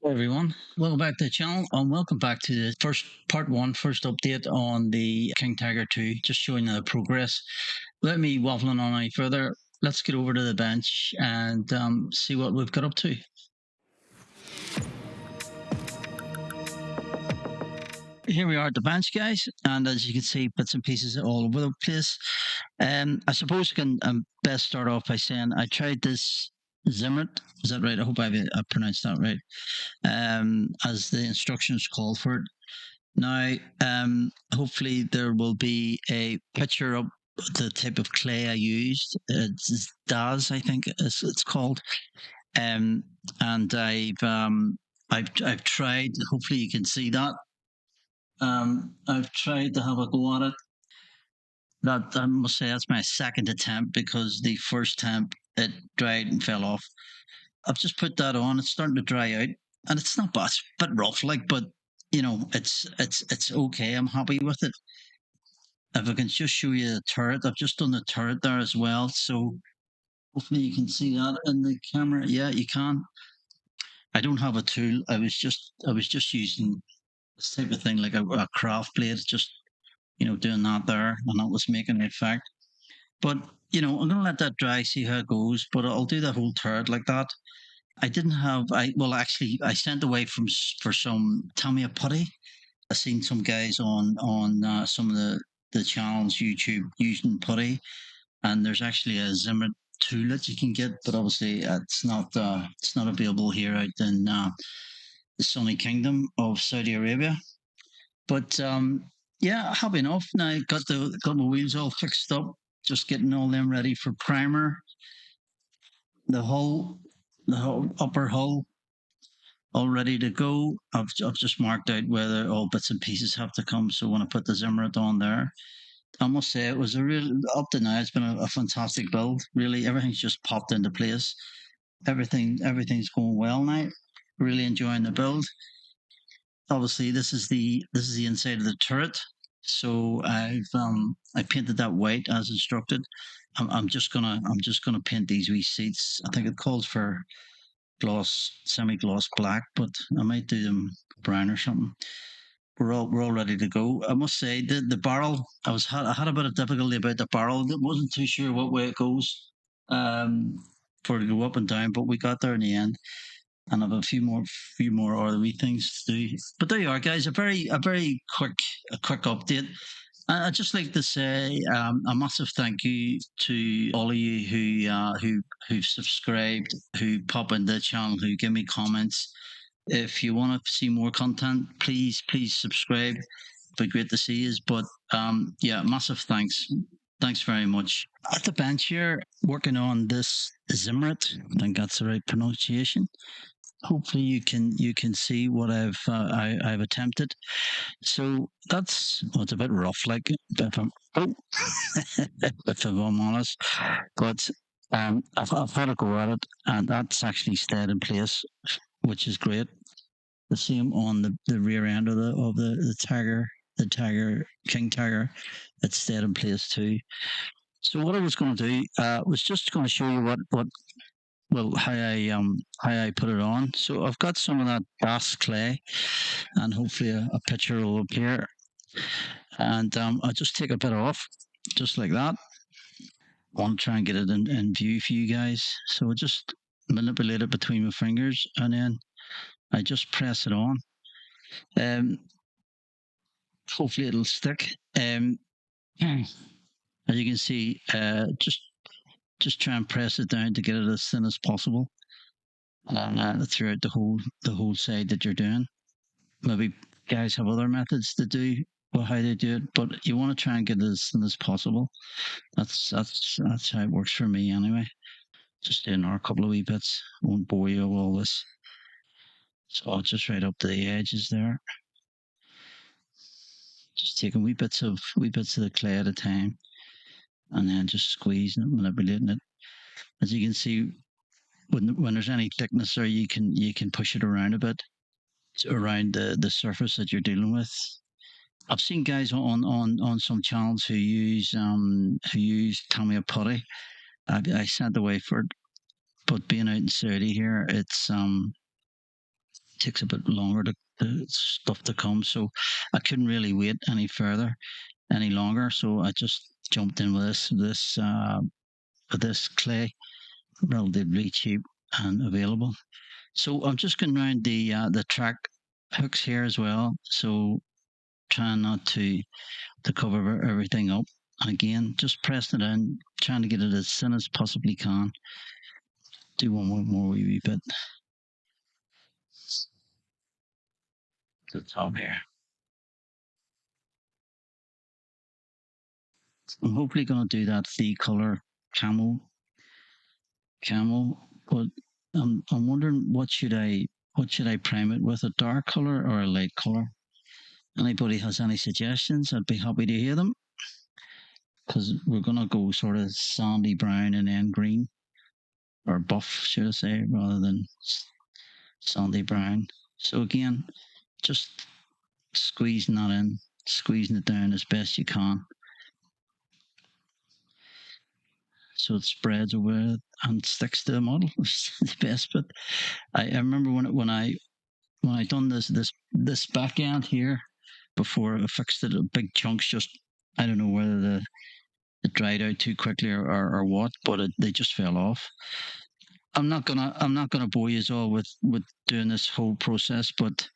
Hello everyone, welcome back to the channel and welcome back to the first update on the King Tiger 2, just showing the progress. Let me waffling on any further. Let's get over to the bench and see what we've got up to. Here we are at the bench, guys, and as you can see, bits and pieces all over the place. I suppose I can best start off by saying I tried this Zimrit. Is that right? I hope I pronounced that right. As the instructions called for it. Now, hopefully there will be a picture of the type of clay I used. It's DAS, I think it's called. And I've tried. Hopefully you can see that. I've tried to have a go at it. That I must say that's my second attempt because the first attempt it dried and fell off. I've just put that on. It's starting to dry out, and it's not bad. It's a bit rough, like, but it's okay. I'm happy with it. If I can just show you the turret, I've just done the turret there as well. So hopefully you can see that in the camera. Yeah, you can. I don't have a tool. I was just using this type of thing like a craft blade, just doing that there, and that was making the effect. But I'm gonna let that dry, see how it goes. But I'll do the whole turret like that. I didn't have. Actually, I sent away for some Tamiya putty. I seen some guys on some of the channels YouTube using putty, and there's actually a Zimmer tool that you can get, but obviously it's not available here out in the sunny kingdom of Saudi Arabia. But yeah, happy enough. Now got my wheels all fixed up, just getting all them ready for primer. The hull, the whole upper hull all ready to go. I've just marked out where all bits and pieces have to come. So when I put the Zimmerit on there, I must say it was a real up to now. It's been a fantastic build. Really, everything's just popped into place. Everything's going well now. Really enjoying the build. Obviously, this is the inside of the turret. So I painted that white as instructed. I'm just gonna paint these wee seats. I think it calls for semi-gloss black, but I might do them brown or something. We're all ready to go. I must say the barrel. I had a bit of difficulty about the barrel. I wasn't too sure what way it goes for it to go up and down, but we got there in the end. And I have a few more other wee things to do. But there you are, guys. A very quick update. I'd just like to say a massive thank you to all of you who've subscribed, who pop in the channel, who give me comments. If you want to see more content, please subscribe. It'd be great to see you. But yeah, massive thanks. Thanks very much. At the bench here, working on this Zimrit. I think that's the right pronunciation. Hopefully you can see what I've attempted. So that's it's a bit rough, like if I'm if I'm honest, but I've had a go at it, and that's actually stayed in place, which is great. The same on the rear end of the Tiger, the Tiger King Tiger, it stayed in place too. So what I was going to do was just going to show you what well how I put it on. So I've got some of that bass clay, and hopefully a picture will appear. And I'll just take a bit off, just like that. I want to try and get it in view for you guys. So I just manipulate it between my fingers, and then I just press it on. Um, Hopefully it'll stick. As you can see, just try and press it down to get it as thin as possible, throughout the whole side that you're doing. Maybe guys have other methods to do or how they do it, but you want to try and get it as thin as possible. That's how it works for me anyway. Just doing our couple of wee bits. Won't bore you with all this. So I'll just right up to the edges there. Just taking wee bits of the clay at a time, and then just squeezing it, manipulating it. As you can see, when there's any thickness there, you can push it around a bit around the surface that you're dealing with. I've seen guys on some channels who use Tamiya putty. I sent away for it, but being out in Saudi here, takes a bit longer to the stuff to come. So I couldn't really wait any longer. So I just jumped in with this clay, relatively cheap and available. So I'm just going around the track hooks here as well. So trying not to cover everything up. And again, just pressing it in, trying to get it as thin as possibly can. Do one more wee bit to the top here. I'm hopefully going to do that the color camel, but I'm wondering what should I prime it with, a dark color or a light color? Anybody has any suggestions? I'd be happy to hear them, because we're gonna go sort of sandy brown and then green, or buff, should I say, rather than sandy brown. So again, just squeezing that in, squeezing it down as best you can, so it spreads over and sticks to the model. It's the best bit. I remember when I done this back end here before I fixed it, big chunks just, I don't know whether it dried out too quickly or what, but they just fell off. I'm not gonna bore you all with doing this whole process, but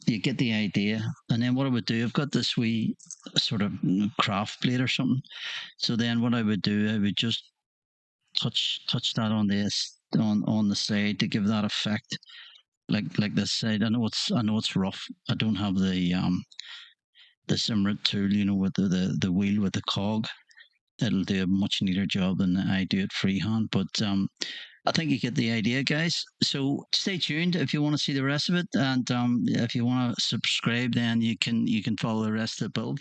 you get the idea. And then what I would do, I've got this wee sort of craft blade or something. So then what I would do, I would just touch that on this on the side to give that effect. Like this side. I know it's rough. I don't have the Simrit tool, with the wheel with the cog. It'll do a much neater job than I do it freehand. But I think you get the idea, guys. So stay tuned if you want to see the rest of it, and if you want to subscribe, then you can follow the rest of the build.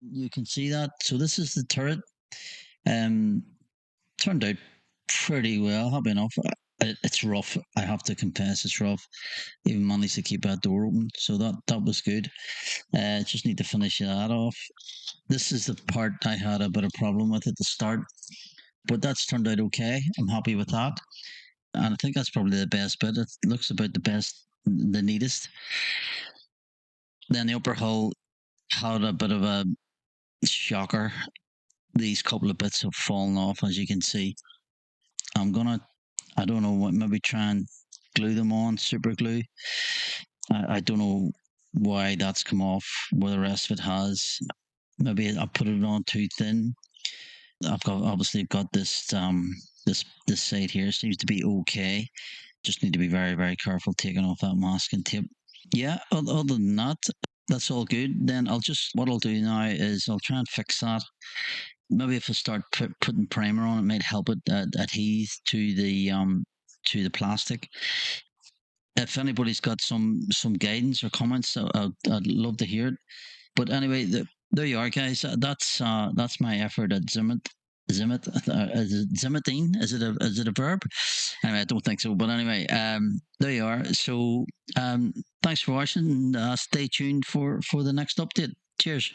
You can see that. So this is the turret. Um, Turned out pretty well. Happy enough. It's rough. I have to confess, it's rough. Even managed to keep that door open, so that was good. Just need to finish that off. This is the part I had a bit of problem with at the start, but that's turned out okay. I'm happy with that, and I think that's probably the best bit. It looks about the best, the neatest. Then the upper hull had a bit of a shocker. These couple of bits have fallen off, as you can see. I'm gonna, I don't know what, maybe try and glue them on, super glue. I don't know why that's come off where the rest of it has. Maybe I put it on too thin. I've got obviously got this side here seems to be okay. Just need to be very, very careful taking off that masking tape. Yeah, other than that, that's all good. Then what I'll do now is I'll try and fix that. Maybe if I start putting primer on, it might help it adhere to the plastic. If anybody's got some guidance or comments, I'd love to hear it. But anyway, there you are, guys. That's my effort at Zimmetine. Is it a verb? Anyway, I don't think so. But anyway, there you are. So thanks for watching. Stay tuned for the next update. Cheers.